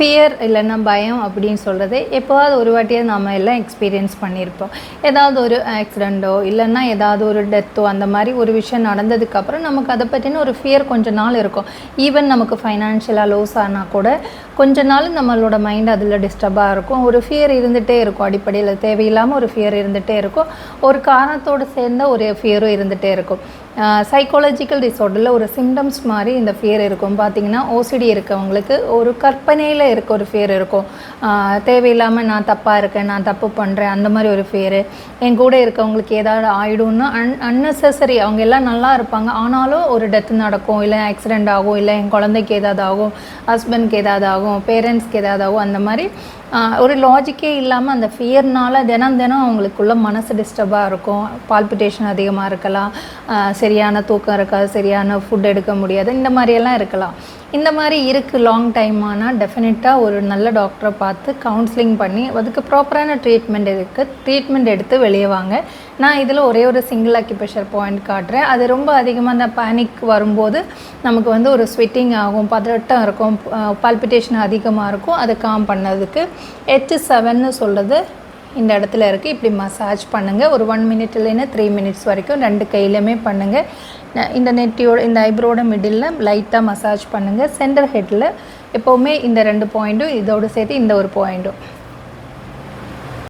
Fear இல்லைன்னா பயம் அப்படின்னு சொல்கிறது எப்போவாவது ஒரு வாட்டியே நம்ம எல்லாம் எக்ஸ்பீரியன்ஸ் பண்ணியிருப்போம். ஏதாவது ஒரு ஆக்சிடெண்ட்டோ இல்லைன்னா ஏதாவது ஒரு டெத்தோ அந்த மாதிரி ஒரு விஷயம் நடந்ததுக்கப்புறம் நமக்கு அதை பற்றின ஒரு ஃபியர் கொஞ்ச நாள் இருக்கும். ஈவன் நமக்கு ஃபைனான்ஷியலாக லோஸ் ஆனால் கூட கொஞ்ச நாள் நம்மளோட மைண்ட் அதில் டிஸ்டர்பாக இருக்கும். ஒரு ஃபியர் இருந்துகிட்டே இருக்கும். அடிப்படையில் தேவையில்லாமல் ஒரு ஃபியர் இருந்துகிட்டே இருக்கும். ஒரு காரணத்தோடு சேர்ந்த ஒரு ஃபியரும் இருந்துகிட்டே இருக்கும். சைக்காலஜிக்கல் டிஸார்டரில் ஒரு சிம்டம்ஸ் மாதிரி இந்த ஃபியர் இருக்கும். பார்த்திங்கன்னா ஓசிடி இருக்கவங்களுக்கு ஒரு கற்பனையில் இருக்க ஒரு ஃபியர் இருக்கும். தேவையில்லாமல் நான் தப்பாக இருக்கேன், நான் தப்பு பண்ணுறேன், அந்த மாதிரி ஒரு ஃபியரு. என் கூட இருக்கவங்களுக்கு ஏதாவது ஆகிடும்னா அன்னெசரி, அவங்க எல்லாம் நல்லா இருப்பாங்க, ஆனாலும் ஒரு டெத் நடக்கும், இல்லை ஆக்சிடெண்ட் ஆகும், இல்லை என் குழந்தைக்கு ஏதாவது ஆகும், ஹஸ்பண்ட்க்கு ஏதாவது ஆகும், பேரண்ட்ஸ்க்கு ஏதாவது ஆகும். அந்த மாதிரி ஒரு லாஜிக்கே இல்லாமல் அந்த ஃபியர்னால் தினம் அவங்களுக்குள்ள மனசு டிஸ்டர்பாக இருக்கும். பால்பிட்டேஷன் அதிகமாக இருக்கலாம், சரியான தூக்கம் இருக்காது, சரியான ஃபுட் எடுக்க முடியாது, இந்த மாதிரியெல்லாம் இருக்கலாம். இந்த மாதிரி இருக்குது லாங் டைம். ஆனால் டெஃபினட்டாக ஒரு நல்ல டாக்டரை பார்த்து கவுன்சிலிங் பண்ணி அதுக்கு ப்ராப்பரான ட்ரீட்மெண்ட் எடுத்து வெளியே வாங்க. நான் இதில் ஒரே ஒரு சிங்கிள் அக்யூப்ரெஷர் பாயிண்ட் காட்டுறேன். அது ரொம்ப அதிகமாக அந்த பேனிக் வரும்போது நமக்கு ஒரு ஸ்வெட்டிங் ஆகும், பதட்டம் இருக்கும், பால்பிட்டேஷன் அதிகமாக இருக்கும். அதை காம் பண்ணதுக்கு H7ன்னு சொல்கிறது இந்த இடத்துல இருக்குது. இப்படி மசாஜ் பண்ணுங்கள். ஒரு 1 minute இல்லைன்னா 3 minutes வரைக்கும் 2 கையிலுமே பண்ணுங்கள். இந்த நெட்டியோட இந்த ஐப்ரோட மிடில் லைட்டாக மசாஜ் பண்ணுங்கள். சென்டர் ஹெட்டில் எப்போவுமே இந்த 2 பாயிண்ட்டும் இதோடு சேர்த்து இந்த ஒரு பாயிண்ட்டும்